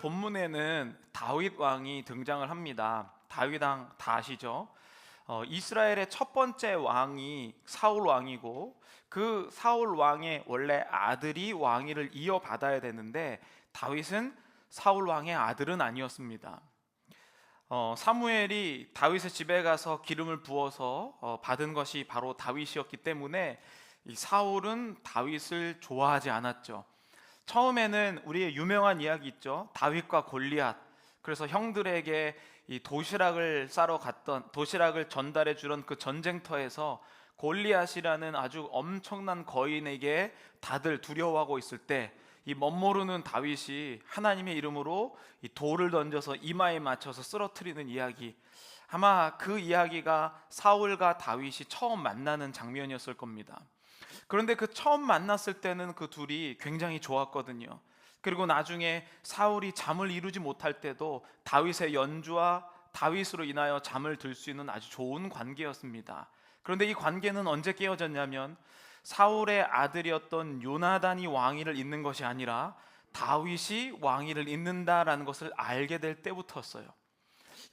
본문에는 다윗 왕이 등장을 합니다. 다윗 왕 다 아시죠? 이스라엘의 첫 번째 왕이 사울 왕이고, 그 사울 왕의 원래 아들이 왕위를 이어받아야 되는데 다윗은 사울 왕의 아들은 아니었습니다. 사무엘이 다윗의 집에 가서 기름을 부어서 받은 것이 바로 다윗이었기 때문에 이 사울은 다윗을 좋아하지 않았죠. 처음에는 우리의 유명한 이야기 있죠. 다윗과 골리앗. 그래서 형들에게 이 도시락을 전달해 주던 그 전쟁터에서 골리앗이라는 아주 엄청난 거인에게 다들 두려워하고 있을 때 이 멋모르는 다윗이 하나님의 이름으로 이 돌을 던져서 이마에 맞춰서 쓰러뜨리는 이야기. 아마 그 이야기가 사울과 다윗이 처음 만나는 장면이었을 겁니다. 그런데 그 처음 만났을 때는 그 둘이 굉장히 좋았거든요. 그리고 나중에 사울이 잠을 이루지 못할 때도 다윗의 연주와 다윗으로 인하여 잠을 들 수 있는 아주 좋은 관계였습니다. 그런데 이 관계는 언제 깨어졌냐면 사울의 아들이었던 요나단이 왕위를 잇는 것이 아니라 다윗이 왕위를 잇는다라는 것을 알게 될 때부터였어요.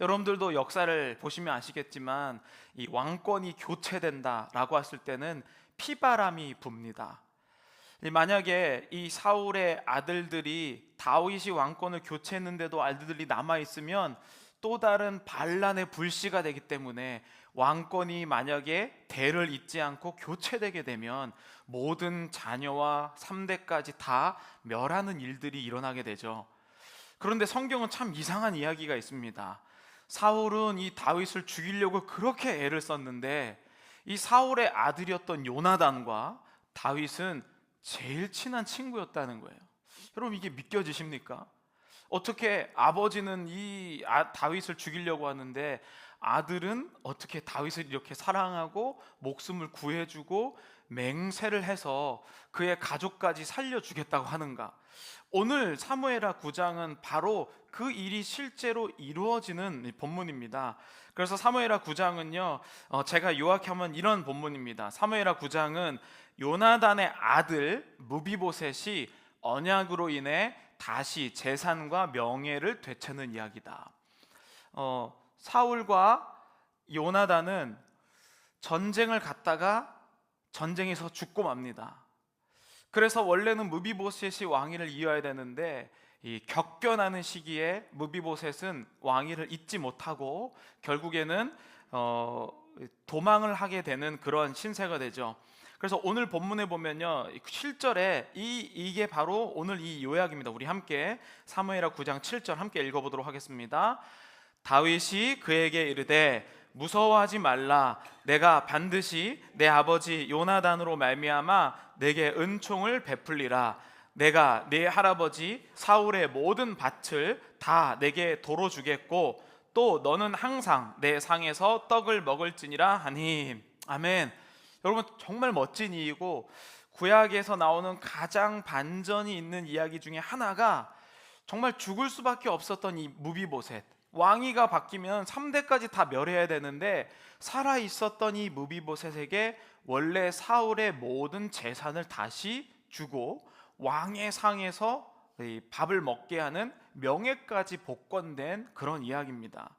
여러분들도 역사를 보시면 아시겠지만 이 왕권이 교체된다라고 했을 때는 피바람이 붑니다. 만약에 이 사울의 아들들이 다윗이 왕권을 교체했는데도 아들들이 남아있으면 또 다른 반란의 불씨가 되기 때문에 왕권이 만약에 대를 잇지 않고 교체되게 되면 모든 자녀와 3대까지 다 멸하는 일들이 일어나게 되죠. 그런데 성경은 참 이상한 이야기가 있습니다. 사울은 이 다윗을 죽이려고 그렇게 애를 썼는데 이 사울의 아들이었던 요나단과 다윗은 제일 친한 친구였다는 거예요. 여러분, 이게 믿겨지십니까? 어떻게 아버지는 다윗을 죽이려고 하는데 아들은 어떻게 다윗을 이렇게 사랑하고 목숨을 구해주고 맹세를 해서 그의 가족까지 살려주겠다고 하는가? 오늘 사무엘하 9장은 바로 그 일이 실제로 이루어지는 본문입니다. 그래서 사무엘하 9장은요, 제가 요약하면 이런 본문입니다. 사무엘하 9장은 요나단의 아들 무비보셋이 언약으로 인해 다시 재산과 명예를 되찾는 이야기다. 사울과 요나단은 전쟁을 갔다가 전쟁에서 죽고 맙니다. 그래서 원래는 무비보셋이 왕위를 이어야 되는데 이 격변하는 시기에 무비보셋은 왕위를 잇지 못하고 결국에는 도망을 하게 되는 그런 신세가 되죠. 그래서 오늘 본문에 보면요, 7절에 이게 바로 오늘 이 요약입니다. 우리 함께 사무엘하 9장 7절 함께 읽어보도록 하겠습니다. 다윗이 그에게 이르되 무서워하지 말라. 내가 반드시 내 아버지 요나단으로 말미암아 내게 은총을 베풀리라. 내가 네 할아버지 사울의 모든 밭을 다 내게 도로 주겠고 또 너는 항상 내 상에서 떡을 먹을지니라 하니. 아멘. 여러분, 정말 멋진 이이고 구약에서 나오는 가장 반전이 있는 이야기 중에 하나가 정말 죽을 수밖에 없었던 이 무비보셋. 왕위가 바뀌면 3대까지 다 멸해야 되는데 살아있었던 이 무비보셋에게 원래 사울의 모든 재산을 다시 주고 왕의 상에서 밥을 먹게 하는 명예까지 복권된 그런 이야기입니다.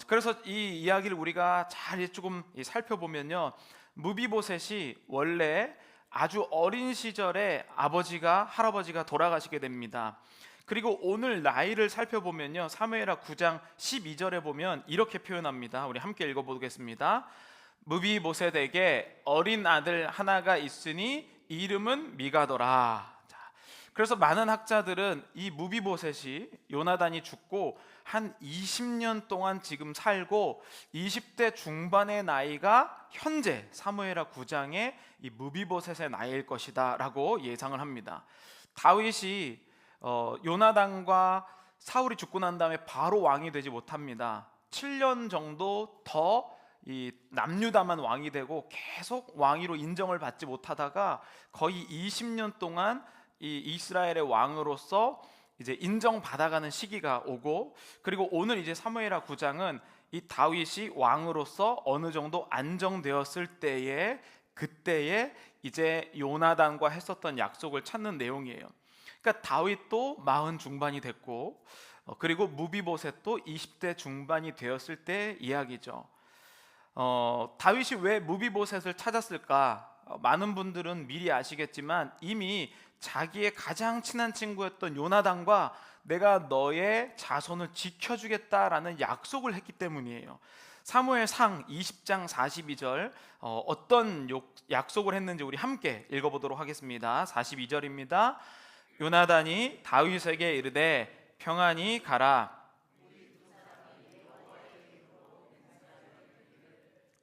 그래서 이 이야기를 우리가 잘 조금 살펴보면요, 무비보셋이 원래 아주 어린 시절에 할아버지가 돌아가시게 됩니다. 그리고 오늘 나이를 살펴보면요, 사무엘하 9장 12절에 보면 이렇게 표현합니다. 우리 함께 읽어보겠습니다. 무비보셋에게 어린 아들 하나가 있으니 이름은 미가더라. 그래서 많은 학자들은 이 무비보셋이 요나단이 죽고 한 20년 동안 지금 살고 20대 중반의 나이가 현재 사무엘하 9장의 이 무비보셋의 나이일 것이다 라고 예상을 합니다. 다윗이 요나단과 사울이 죽고 난 다음에 바로 왕이 되지 못합니다. 7년 정도 더 이 남유다만 왕이 되고 계속 왕위로 인정을 받지 못하다가 거의 20년 동안 이 이스라엘의 왕으로서 이제 인정받아가는 시기가 오고, 그리고 오늘 이제 사무엘하 9장은 이 다윗이 왕으로서 어느 정도 안정되었을 때에 그때에 이제 요나단과 했었던 약속을 찾는 내용이에요. 그러니까 다윗도 40 중반이 됐고 그리고 무비보셋도 20대 중반이 되었을 때 이야기죠. 다윗이 왜 무비보셋을 찾았을까? 많은 분들은 미리 아시겠지만 이미 자기의 가장 친한 친구였던 요나단과 내가 너의 자손을 지켜주겠다라는 약속을 했기 때문이에요. 사무엘상 20장 42절 어떤 약속을 했는지 우리 함께 읽어보도록 하겠습니다. 42절입니다. 요나단이 다윗에게 이르되 평안히 가라.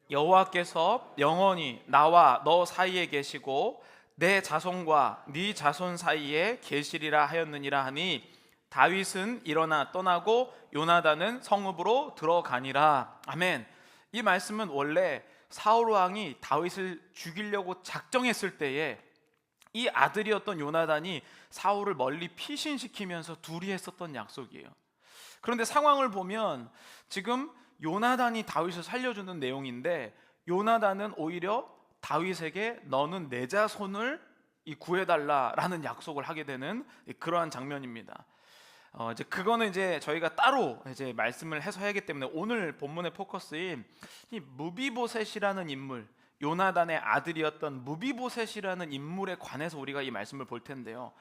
여호와께서 영원히 나와 너 사이에 계시고 내 자손과 네 자손 사이에 계시리라 하였느니라 하니 다윗은 일어나 떠나고 요나단은 성읍으로 들어가니라. 아멘. 이 말씀은 원래 사울 왕이 다윗을 죽이려고 작정했을 때에 이 아들이었던 요나단이 사울을 멀리 피신시키면서 둘이 했었던 약속이에요. 그런데 상황을 보면 지금 요나단이 다윗을 살려주는 내용인데 요나단은 오히려 다윗에게 너는 내 자손을 구해달라라는 약속을 하게 되는 그러한 장면입니다. 이제 그거는 이제 저희가 따로 이제 말씀을 해서 해야기 때문에 오늘 본문의 포커스인 이 무비보셋이라는 인물, 요나단의 아들이었던 무비보셋이라는 인물에 관해서 우리가 이 말씀을 볼 텐데요.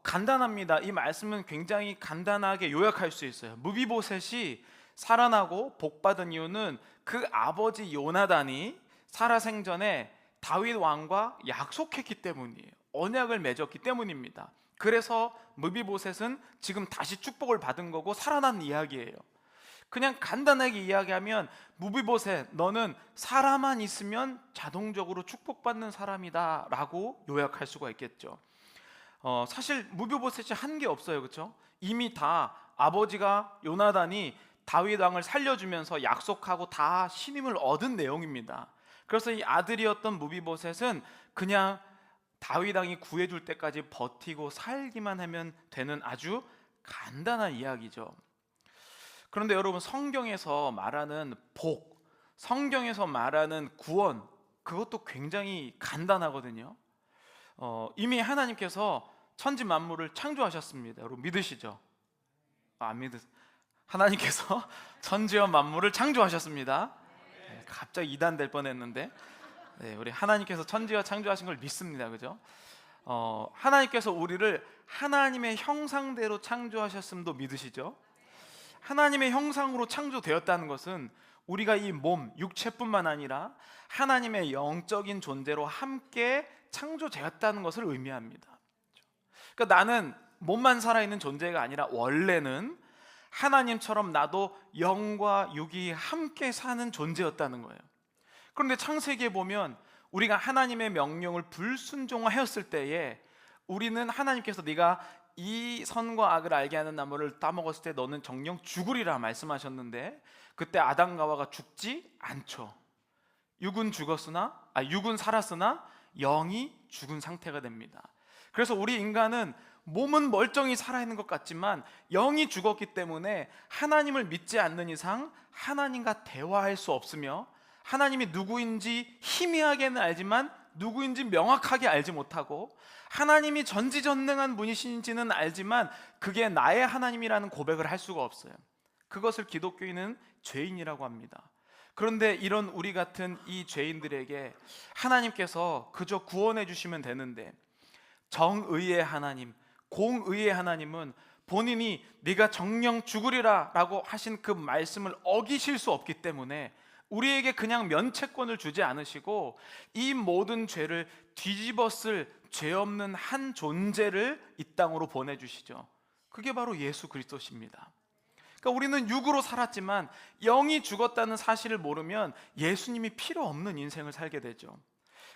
간단합니다. 이 말씀은 굉장히 간단하게 요약할 수 있어요. 무비보셋이 살아나고 복받은 이유는 그 아버지 요나단이 살아생전에 다윗 왕과 약속했기 때문이에요. 언약을 맺었기 때문입니다. 그래서 무비보셋은 지금 다시 축복을 받은 거고 살아난 이야기예요. 그냥 간단하게 이야기하면 무비보셋 너는 살아만 있으면 자동적으로 축복받는 사람이다 라고 요약할 수가 있겠죠. 사실 무비보셋이 한 게 없어요. 그렇죠? 이미 다 아버지가 요나단이 다윗 왕을 살려주면서 약속하고 다 신임을 얻은 내용입니다. 그래서 이 아들이었던 무비보셋은 그냥 다윗 왕이 구해줄 때까지 버티고 살기만 하면 되는 아주 간단한 이야기죠. 그런데 여러분, 성경에서 말하는 복, 성경에서 말하는 구원, 그것도 굉장히 간단하거든요. 이미 하나님께서 천지 만물을 창조하셨습니다. 여러분 믿으시죠? 안 믿으세요? 하나님께서 천지와 만물을 창조하셨습니다. 갑자기 이단 될 뻔했는데 우리 하나님께서 천지와 창조하신 걸 믿습니다. 그죠? 하나님께서 우리를 하나님의 형상대로 창조하셨음도 믿으시죠? 하나님의 형상으로 창조되었다는 것은 우리가 이 몸, 육체뿐만 아니라 하나님의 영적인 존재로 함께 창조되었다는 것을 의미합니다. 그러니까 나는 몸만 살아있는 존재가 아니라 원래는 하나님처럼 나도 영과 육이 함께 사는 존재였다는 거예요. 그런데 창세기에 보면 우리가 하나님의 명령을 불순종하였을 때에 우리는 하나님께서 네가 이 선과 악을 알게 하는 나무를 따먹었을 때 너는 정령 죽으리라 말씀하셨는데 그때 아담과 하와가 죽지 않죠. 육은 살았으나 영이 죽은 상태가 됩니다. 그래서 우리 인간은 몸은 멀쩡히 살아있는 것 같지만 영이 죽었기 때문에 하나님을 믿지 않는 이상 하나님과 대화할 수 없으며 하나님이 누구인지 희미하게는 알지만 누구인지 명확하게 알지 못하고 하나님이 전지전능한 분이신지는 알지만 그게 나의 하나님이라는 고백을 할 수가 없어요. 그것을 기독교인은 죄인이라고 합니다. 그런데 이런 우리 같은 이 죄인들에게 하나님께서 그저 구원해 주시면 되는데 정의의 하나님, 공의의 하나님은 본인이 네가 정령 죽으리라 라고 하신 그 말씀을 어기실 수 없기 때문에 우리에게 그냥 면책권을 주지 않으시고 이 모든 죄를 뒤집어 쓸 죄 없는 한 존재를 이 땅으로 보내주시죠. 그게 바로 예수 그리스도십니다. 그러니까 우리는 육으로 살았지만 영이 죽었다는 사실을 모르면 예수님이 필요 없는 인생을 살게 되죠.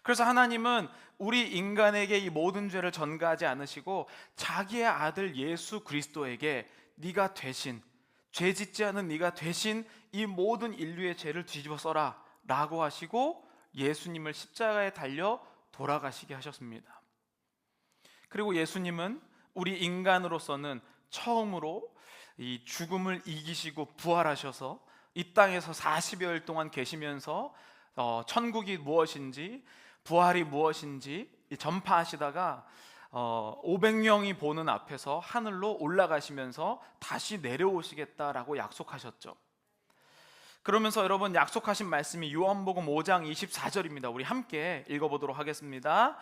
그래서 하나님은 우리 인간에게 이 모든 죄를 전가하지 않으시고 자기의 아들 예수 그리스도에게 네가 대신, 죄 짓지 않은 네가 대신 이 모든 인류의 죄를 뒤집어 써라 라고 하시고 예수님을 십자가에 달려 돌아가시게 하셨습니다. 그리고 예수님은 우리 인간으로서는 처음으로 이 죽음을 이기시고 부활하셔서 이 땅에서 40여일 동안 계시면서 천국이 무엇인지 부활이 무엇인지 전파하시다가 500명이 보는 앞에서 하늘로 올라가시면서 다시 내려오시겠다라고 약속하셨죠. 그러면서 여러분 약속하신 말씀이 요한복음 5장 24절입니다. 우리 함께 읽어보도록 하겠습니다.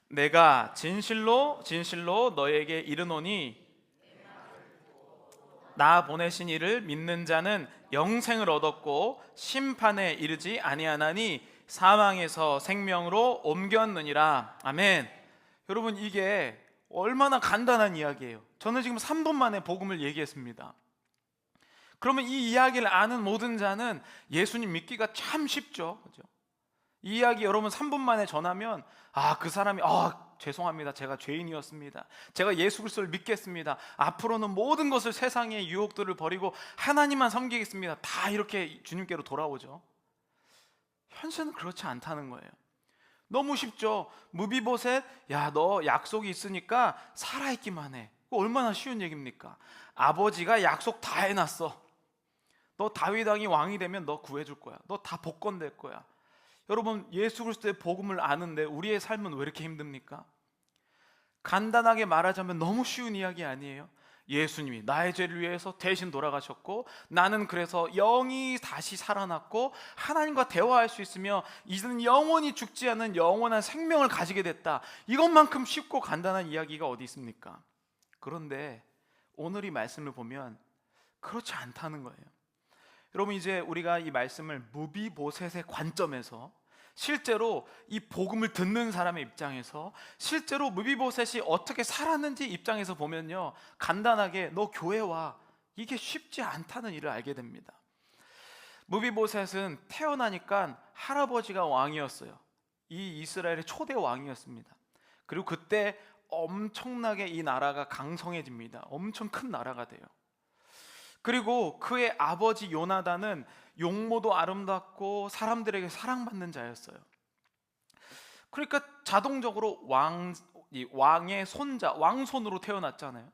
내가 진실로 진실로 너에게 이르노니 나 보내신 이를 믿는 자는 영생을 얻었고 심판에 이르지 아니하나니 사망에서 생명으로 옮겼느니라. 아멘. 여러분, 이게 얼마나 간단한 이야기예요. 저는 지금 3분 만에 복음을 얘기했습니다. 그러면 이 이야기를 아는 모든 자는 예수님 믿기가 참 쉽죠. 그죠? 이 이야기 여러분 3분 만에 전하면 그 사람이 죄송합니다. 제가 죄인이었습니다. 제가 예수 그리스도를 믿겠습니다. 앞으로는 모든 것을, 세상의 유혹들을 버리고 하나님만 섬기겠습니다. 다 이렇게 주님께로 돌아오죠. 현실은 그렇지 않다는 거예요. 너무 쉽죠. 무비보셋, 야, 너 약속이 있으니까 살아있기만 해. 얼마나 쉬운 얘기입니까? 아버지가 약속 다 해놨어. 너 다윗 왕이 왕이 되면 너 구해줄 거야. 너 다 복권될 거야. 여러분, 예수 그리스도의 복음을 아는데 우리의 삶은 왜 이렇게 힘듭니까? 간단하게 말하자면 너무 쉬운 이야기 아니에요? 예수님이 나의 죄를 위해서 대신 돌아가셨고, 나는 그래서 영이 다시 살아났고 하나님과 대화할 수 있으며 이제는 영원히 죽지 않은 영원한 생명을 가지게 됐다. 이것만큼 쉽고 간단한 이야기가 어디 있습니까? 그런데 오늘 이 말씀을 보면 그렇지 않다는 거예요. 여러분, 이제 우리가 이 말씀을 무비보셋의 관점에서, 실제로 이 복음을 듣는 사람의 입장에서, 실제로 무비보셋이 어떻게 살았는지 입장에서 보면요, 간단하게 너 교회 와, 이게 쉽지 않다는 일을 알게 됩니다. 무비보셋은 태어나니까 할아버지가 왕이었어요. 이 이스라엘의 초대 왕이었습니다. 그리고 그때 엄청나게 이 나라가 강성해집니다. 엄청 큰 나라가 돼요. 그리고 그의 아버지 요나단은 용모도 아름답고 사람들에게 사랑받는 자였어요. 그러니까 자동적으로 왕의 손자, 왕손으로 태어났잖아요.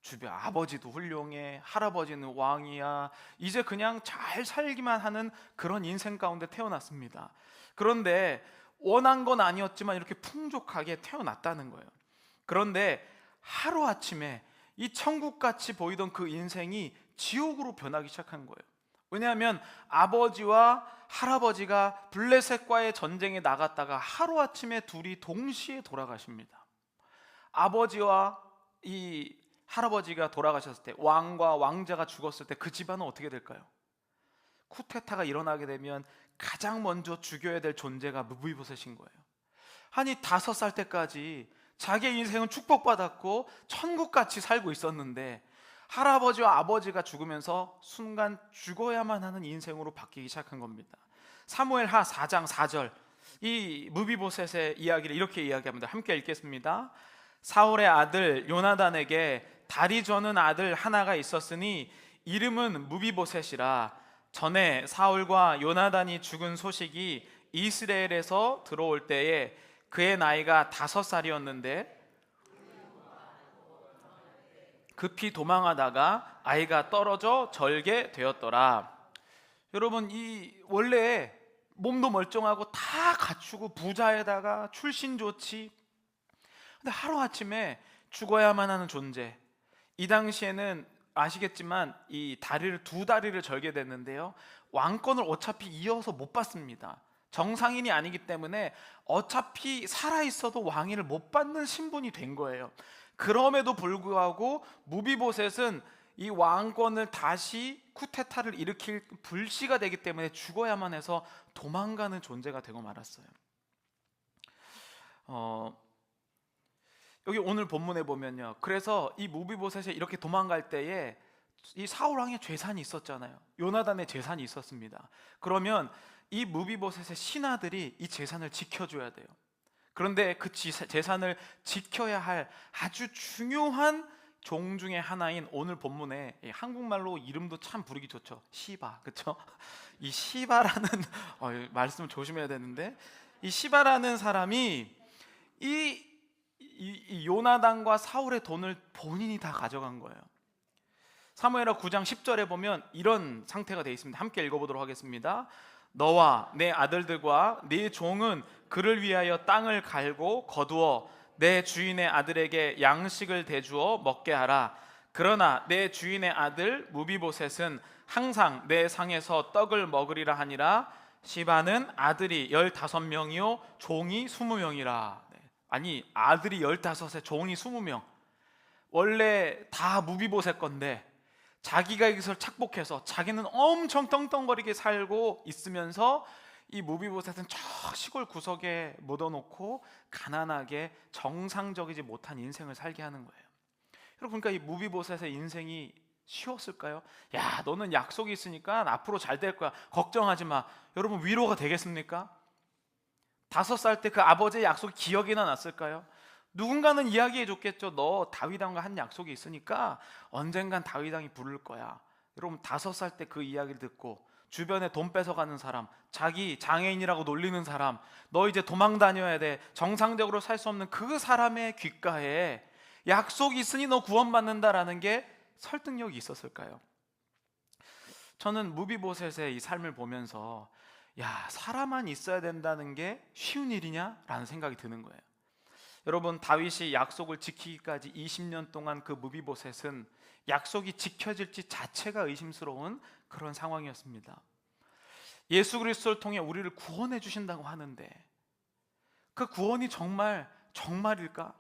주변 아버지도 훌륭해, 할아버지는 왕이야. 이제 그냥 잘 살기만 하는 그런 인생 가운데 태어났습니다. 그런데 원한 건 아니었지만 이렇게 풍족하게 태어났다는 거예요. 그런데 하루아침에 이 천국같이 보이던 그 인생이 지옥으로 변하기 시작한 거예요. 왜냐하면 아버지와 할아버지가 블레셋과의 전쟁에 나갔다가 하루아침에 둘이 동시에 돌아가십니다. 아버지와 이 할아버지가 돌아가셨을 때, 왕과 왕자가 죽었을 때 그 집안은 어떻게 될까요? 쿠데타가 일어나게 되면 가장 먼저 죽여야 될 존재가 무비보셋인 거예요. 아니, 5살 때까지 자기의 인생은 축복받았고 천국같이 살고 있었는데 할아버지와 아버지가 죽으면서 순간 죽어야만 하는 인생으로 바뀌기 시작한 겁니다. 사무엘하 4장 4절, 이 무비보셋의 이야기를 이렇게 이야기합니다. 함께 읽겠습니다. 사울의 아들 요나단에게 다리 저는 아들 하나가 있었으니 이름은 무비보셋이라. 전에 사울과 요나단이 죽은 소식이 이스라엘에서 들어올 때에 그의 나이가 5살이었는데 급히 도망하다가 아이가 떨어져 절게 되었더라. 여러분, 이 원래 몸도 멀쩡하고 다 갖추고 부자에다가 출신 좋지, 근데 하루아침에 죽어야만 하는 존재. 이 당시에는 아시겠지만 이 두 다리를 절게 됐는데요, 왕권을 어차피 이어서 못 받습니다. 정상인이 아니기 때문에 어차피 살아있어도 왕위를 못 받는 신분이 된 거예요. 그럼에도 불구하고 무비보셋은 이 왕권을 다시 쿠데타를 일으킬 불씨가 되기 때문에 죽어야만 해서 도망가는 존재가 되고 말았어요. 여기 오늘 본문에 보면요, 그래서 이 무비보셋이 이렇게 도망갈 때에 이 사울 왕의 재산이 있었잖아요. 요나단의 재산이 있었습니다. 그러면 이 무비보셋의 신하들이 이 재산을 지켜줘야 돼요. 그런데 그 재산을 지켜야 할 아주 중요한 종 중에 하나인 오늘 본문에, 한국말로 이름도 참 부르기 좋죠. 시바, 그렇죠? 이 시바라는 말씀을 조심해야 되는데, 이 시바라는 사람이 이 요나단과 사울의 돈을 본인이 다 가져간 거예요. 사무엘하 9장 10절에 보면 이런 상태가 되어 있습니다. 함께 읽어보도록 하겠습니다. 너와 내 아들들과 네 종은 그를 위하여 땅을 갈고 거두어 내 주인의 아들에게 양식을 대주어 먹게 하라. 그러나 내 주인의 아들 무비보셋은 항상 내 상에서 떡을 먹으리라 하니라. 시바는 아들이 15명이요 종이 20명이라. 아니, 아들이 15에 종이 20명. 원래 다 무비보셋 건데 자기가 이것을 착복해서 자기는 엄청 떵떵거리게 살고 있으면서 이 무비보셋은 저 시골 구석에 묻어놓고 가난하게 정상적이지 못한 인생을 살게 하는 거예요. 여러분, 그러니까 이 무비보셋의 인생이 쉬웠을까요? 야, 너는 약속이 있으니까 앞으로 잘 될 거야, 걱정하지 마. 여러분, 위로가 되겠습니까? 5살 때 그 아버지의 약속이 기억이나 났을까요? 누군가는 이야기해 줬겠죠. 너 다윗왕과 한 약속이 있으니까 언젠간 다윗왕이 부를 거야. 여러분, 5살 때 그 이야기를 듣고 주변에 돈 뺏어가는 사람, 자기 장애인이라고 놀리는 사람, 너 이제 도망 다녀야 돼, 정상적으로 살 수 없는 그 사람의 귓가에 약속이 있으니 너 구원받는다라는 게 설득력이 있었을까요? 저는 무비보셋의 이 삶을 보면서 야, 사람만 있어야 된다는 게 쉬운 일이냐? 라는 생각이 드는 거예요. 여러분, 다윗이 약속을 지키기까지 20년 동안 그 무비보셋은 약속이 지켜질지 자체가 의심스러운 그런 상황이었습니다. 예수 그리스도를 통해 우리를 구원해 주신다고 하는데 그 구원이 정말일까?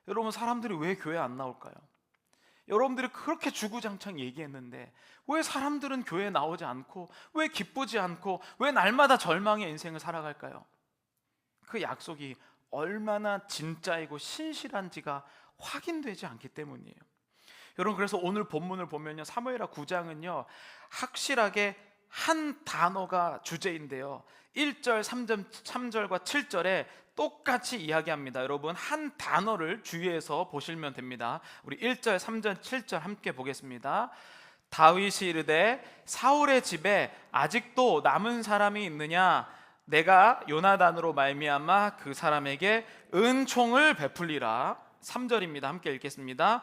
여러분, 사람들이 왜 교회 안 나올까요? 여러분들이 그렇게 주구장창 얘기했는데 왜 사람들은 교회에 나오지 않고, 왜 기쁘지 않고, 왜 날마다 절망의 인생을 살아갈까요? 그 약속이 얼마나 진짜이고 신실한지가 확인되지 않기 때문이에요. 여러분, 그래서 오늘 본문을 보면요, 사무엘하 9장은요 확실하게 한 단어가 주제인데요, 1절, 3절과 7절에 똑같이 이야기합니다. 여러분, 한 단어를 주의해서 보시면 됩니다. 우리 1절, 3절, 7절 함께 보겠습니다. 다윗이 이르되 사울의 집에 아직도 남은 사람이 있느냐? 내가 요나단으로 말미암아 그 사람에게 은총을 베풀리라. 3절입니다. 함께 읽겠습니다.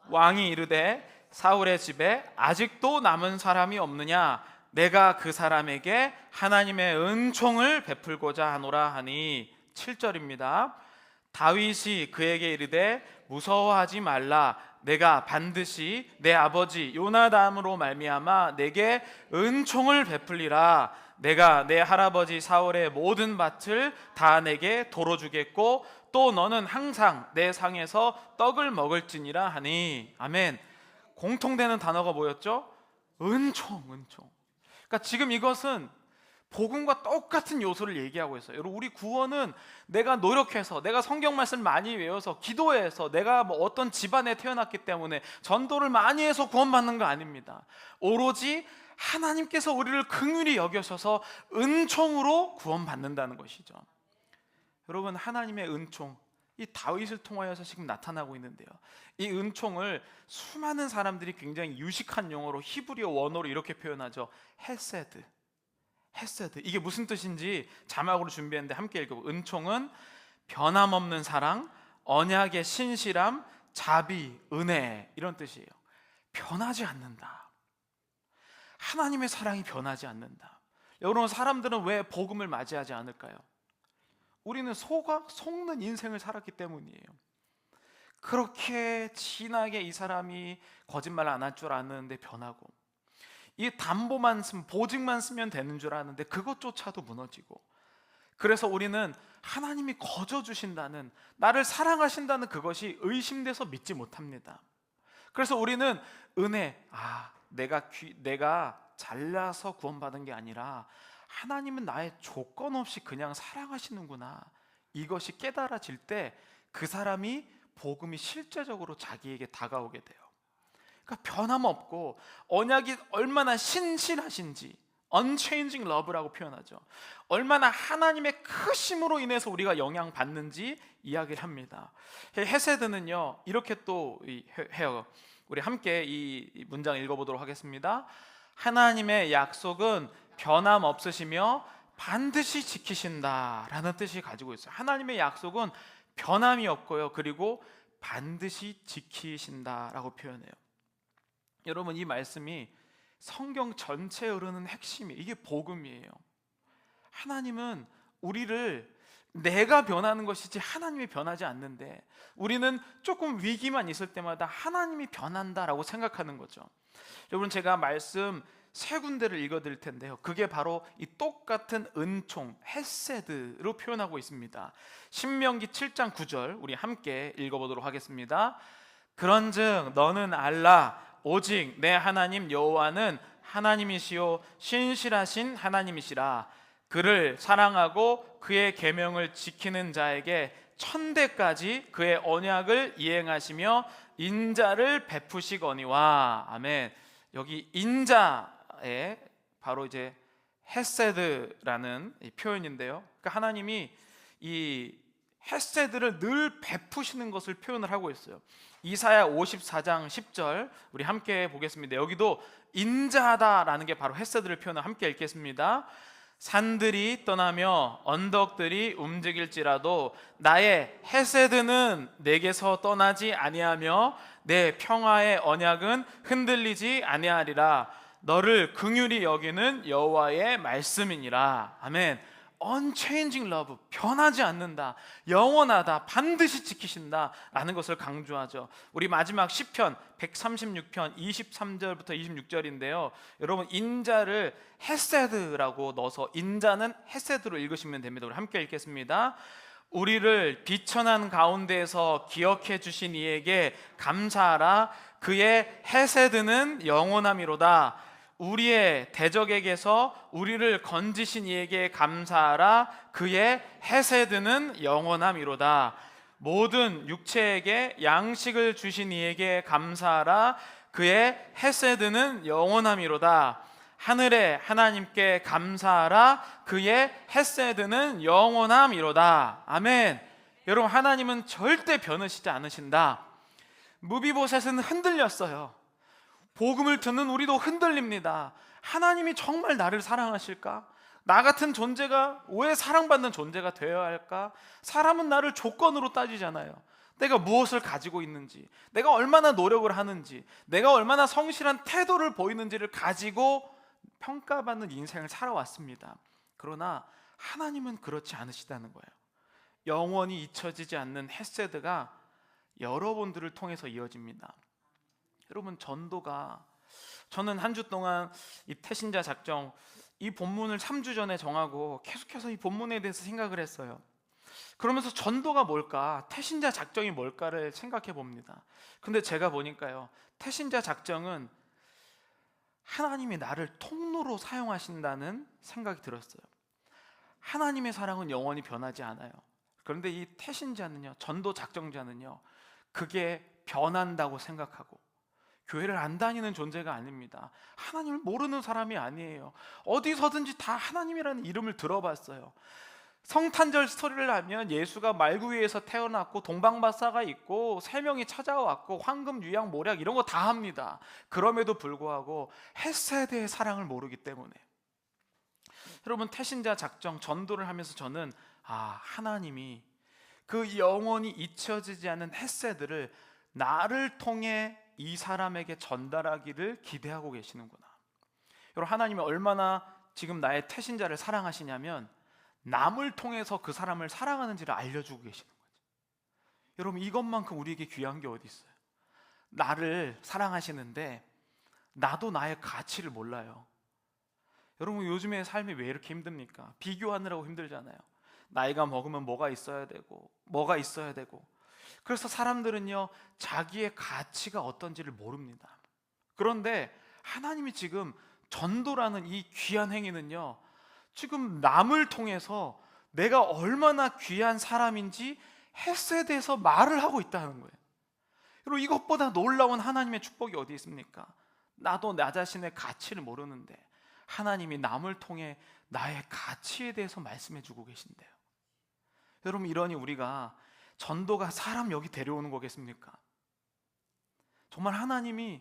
왕이 이르되 사울의 집에 아직도 남은 사람이 없느냐? 내가 그 사람에게 하나님의 은총을 베풀고자 하노라 하니. 7절입니다. 다윗이 그에게 이르되 무서워하지 말라. 내가 반드시 내 아버지 요나단으로 말미암아 내게 은총을 베풀리라. 내가 내 할아버지 사울의 모든 밭을 다 내게 도로 주겠고 또 너는 항상 내 상에서 떡을 먹을지니라 하니. 아멘. 공통되는 단어가 뭐였죠? 은총. 그러니까 지금 이것은 복음과 똑같은 요소를 얘기하고 있어요. 여러분, 우리 구원은 내가 노력해서, 내가 성경 말씀을 많이 외워서, 기도해서, 내가 뭐 어떤 집안에 태어났기 때문에 전도를 많이 해서 구원받는 거 아닙니다. 오로지 하나님께서 우리를 긍휼히 여겨셔서 은총으로 구원받는다는 것이죠. 여러분, 하나님의 은총, 이 다윗을 통하여서 지금 나타나고 있는데요, 이 은총을 수많은 사람들이 굉장히 유식한 용어로 히브리어 원어로 이렇게 표현하죠. 헤세드. 이게 무슨 뜻인지 자막으로 준비했는데 함께 읽어보고. 은총은 변함없는 사랑, 언약의 신실함, 자비, 은혜, 이런 뜻이에요. 변하지 않는다. 하나님의 사랑이 변하지 않는다. 여러분, 사람들은 왜 복음을 맞이하지 않을까요? 우리는 속는 인생을 살았기 때문이에요. 그렇게 진하게 이 사람이 거짓말 안 할 줄 아는데 변하고, 이 담보만 쓰면, 보증만 쓰면 되는 줄 아는데 그것조차도 무너지고, 그래서 우리는 하나님이 거저 주신다는, 나를 사랑하신다는 그것이 의심돼서 믿지 못합니다. 그래서 우리는 은혜, 내가 잘나서 구원받은 게 아니라 하나님은 나의 조건 없이 그냥 사랑하시는구나, 이것이 깨달아질 때 그 사람이 복음이 실제적으로 자기에게 다가오게 돼요. 그러니까 변함없고 언약이 얼마나 신실하신지, unchanging love라고 표현하죠. 얼마나 하나님의 크심으로 인해서 우리가 영향받는지 이야기를 합니다. 헤세드는요 이렇게 또 해요. 우리 함께 이 문장 읽어보도록 하겠습니다. 하나님의 약속은 변함없으시며 반드시 지키신다라는 뜻이 가지고 있어요. 하나님의 약속은 변함이 없고요, 그리고 반드시 지키신다라고 표현해요. 여러분, 이 말씀이 성경 전체에 흐르는 핵심이, 이게 복음이에요. 하나님은 우리를 내가 변하는 것이지 하나님이 변하지 않는데, 우리는 조금 위기만 있을 때마다 하나님이 변한다라고 생각하는 거죠. 여러분, 제가 말씀 세 군데를 읽어드릴 텐데요, 그게 바로 이 똑같은 은총, 헤세드로 표현하고 있습니다. 신명기 7장 9절 우리 함께 읽어보도록 하겠습니다. 그런즉 너는 알라, 오직 내 하나님 여호와는 하나님이시요 신실하신 하나님이시라. 그를 사랑하고 그의 계명을 지키는 자에게 천대까지 그의 언약을 이행하시며 인자를 베푸시거니와. 아멘. 여기 인자에 바로 이제 헤세드라는 이 표현인데요, 그러니까 하나님이 이 헤세드를 늘 베푸시는 것을 표현을 하고 있어요. 이사야 54장 10절 우리 함께 보겠습니다. 여기도 인자하다라는 게 바로 헤세드를 표현을 함께 읽겠습니다. 산들이 떠나며 언덕들이 움직일지라도 나의 헤세드는 내게서 떠나지 아니하며 내 평화의 언약은 흔들리지 아니하리라. 너를 긍휼히 여기는 여호와의 말씀이니라. 아멘. Unchanging love, 변하지 않는다, 영원하다, 반드시 지키신다 라는 것을 강조하죠. 우리 마지막 시편 136편 23절부터 26절인데요, 여러분 인자를 헤세드라고 넣어서 인자는 헤세드로 읽으시면 됩니다. 우리 함께 읽겠습니다. 우리를 비천한 가운데에서 기억해 주신 이에게 감사하라. 그의 헤세드는 영원함이로다. 우리의 대적에게서 우리를 건지신 이에게 감사하라. 그의 헤세드는 영원함이로다. 모든 육체에게 양식을 주신 이에게 감사하라. 그의 헤세드는 영원함이로다. 하늘의 하나님께 감사하라. 그의 헤세드는 영원함이로다. 아멘. 여러분, 하나님은 절대 변하시지 않으신다. 무비보셋은 흔들렸어요. 복음을 듣는 우리도 흔들립니다. 하나님이 정말 나를 사랑하실까? 나 같은 존재가 왜 사랑받는 존재가 되어야 할까? 사람은 나를 조건으로 따지잖아요. 내가 무엇을 가지고 있는지, 내가 얼마나 노력을 하는지, 내가 얼마나 성실한 태도를 보이는지를 가지고 평가받는 인생을 살아왔습니다. 그러나 하나님은 그렇지 않으시다는 거예요. 영원히 잊혀지지 않는 헤세드가 여러분들을 통해서 이어집니다. 여러분, 전도가, 저는 한 주 동안 이 태신자 작정, 이 본문을 3주 전에 정하고 계속해서 이 본문에 대해서 생각을 했어요. 그러면서 전도가 뭘까, 태신자 작정이 뭘까를 생각해 봅니다. 근데 제가 보니까요, 태신자 작정은 하나님이 나를 통로로 사용하신다는 생각이 들었어요. 하나님의 사랑은 영원히 변하지 않아요. 그런데 이 태신자는요, 전도 작정자는요, 그게 변한다고 생각하고 교회를 안 다니는 존재가 아닙니다. 하나님을 모르는 사람이 아니에요. 어디서든지 다 하나님이라는 이름을 들어봤어요. 성탄절 스토리를 하면 예수가 말구 위에서 태어났고 동방박사가 있고 세 명이 찾아왔고 황금 유향 모략 이런 거 다 합니다. 그럼에도 불구하고 헤세드의 사랑을 모르기 때문에. 여러분, 태신자 작정 전도를 하면서 저는 하나님이 그 영원히 잊혀지지 않는 헤세드를 나를 통해 이 사람에게 전달하기를 기대하고 계시는구나. 여러분, 하나님이 얼마나 지금 나의 태신자를 사랑하시냐면 남을 통해서 그 사람을 사랑하는지를 알려주고 계시는 거죠. 여러분, 이것만큼 우리에게 귀한 게 어디 있어요? 나를 사랑하시는데 나도 나의 가치를 몰라요. 여러분, 요즘의 삶이 왜 이렇게 힘듭니까? 비교하느라고 힘들잖아요. 나이가 먹으면 뭐가 있어야 되고 뭐가 있어야 되고. 그래서 사람들은요, 자기의 가치가 어떤지를 모릅니다. 그런데 하나님이 지금 전도라는 이 귀한 행위는요, 지금 남을 통해서 내가 얼마나 귀한 사람인지 헤세드에서 말을 하고 있다는 거예요. 여러분, 이것보다 놀라운 하나님의 축복이 어디 있습니까? 나도 나 자신의 가치를 모르는데 하나님이 남을 통해 나의 가치에 대해서 말씀해 주고 계신데요. 여러분, 이러니 우리가 전도가 사람 여기 데려오는 거겠습니까? 정말 하나님이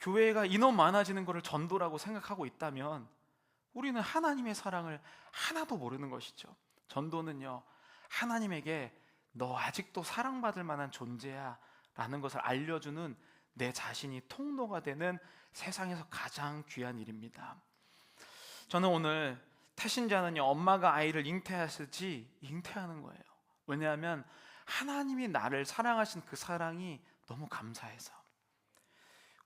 교회가 인원 많아지는 것을 전도라고 생각하고 있다면 우리는 하나님의 사랑을 하나도 모르는 것이죠. 전도는요, 하나님에게 너 아직도 사랑받을 만한 존재야 라는 것을 알려주는 내 자신이 통로가 되는 세상에서 가장 귀한 일입니다. 저는 오늘 태신자는요, 엄마가 아이를 잉태하듯이 잉태하는 거예요. 왜냐하면 하나님이 나를 사랑하신 그 사랑이 너무 감사해서.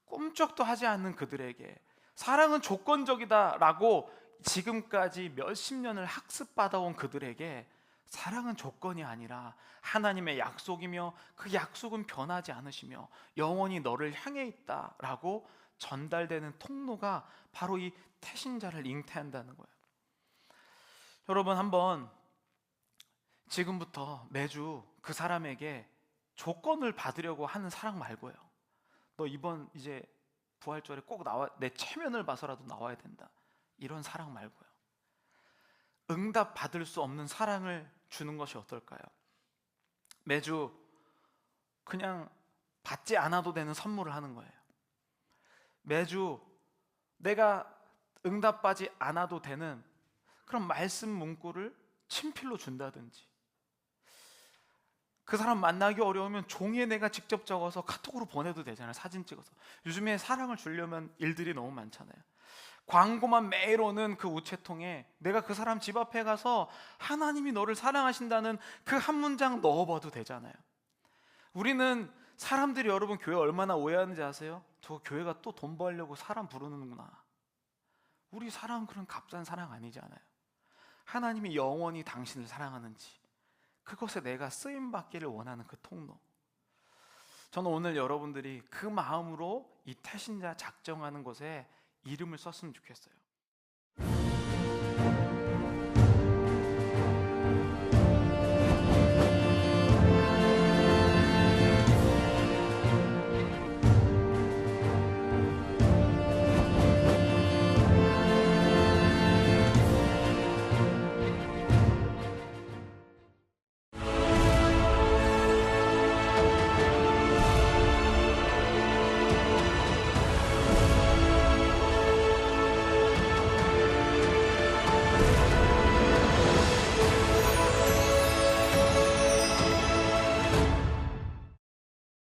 꿈쩍도 하지 않는 그들에게 사랑은 조건적이다라고 지금까지 몇십 년을 학습받아온 그들에게 사랑은 조건이 아니라 하나님의 약속이며 그 약속은 변하지 않으시며 영원히 너를 향해 있다라고 전달되는 통로가 바로 이 태신자를 잉태한다는 거예요. 여러분, 한번 지금부터 매주 그 사람에게 조건을 받으려고 하는 사랑 말고요, 너 이번 이제 부활절에 꼭 나와, 내 체면을 봐서라도 나와야 된다, 이런 사랑 말고요, 응답 받을 수 없는 사랑을 주는 것이 어떨까요? 매주 그냥 받지 않아도 되는 선물을 하는 거예요. 매주 내가 응답받지 않아도 되는 그런 말씀 문구를 친필로 준다든지, 그 사람 만나기 어려우면 종이에 내가 직접 적어서 카톡으로 보내도 되잖아요. 사진 찍어서. 요즘에 사랑을 주려면 일들이 너무 많잖아요. 광고만 매일 오는 그 우체통에 내가 그 사람 집 앞에 가서 하나님이 너를 사랑하신다는 그 한 문장 넣어봐도 되잖아요. 우리는 사람들이, 여러분 교회 얼마나 오해하는지 아세요? 저 교회가 또 돈 벌려고 사람 부르는구나. 우리 사랑은 그런 값싼 사랑 아니잖아요. 하나님이 영원히 당신을 사랑하는지, 그것에 내가 쓰임받기를 원하는 그 통로. 저는 오늘 여러분들이 그 마음으로 이 태신자 작정하는 것에 이름을 썼으면 좋겠어요.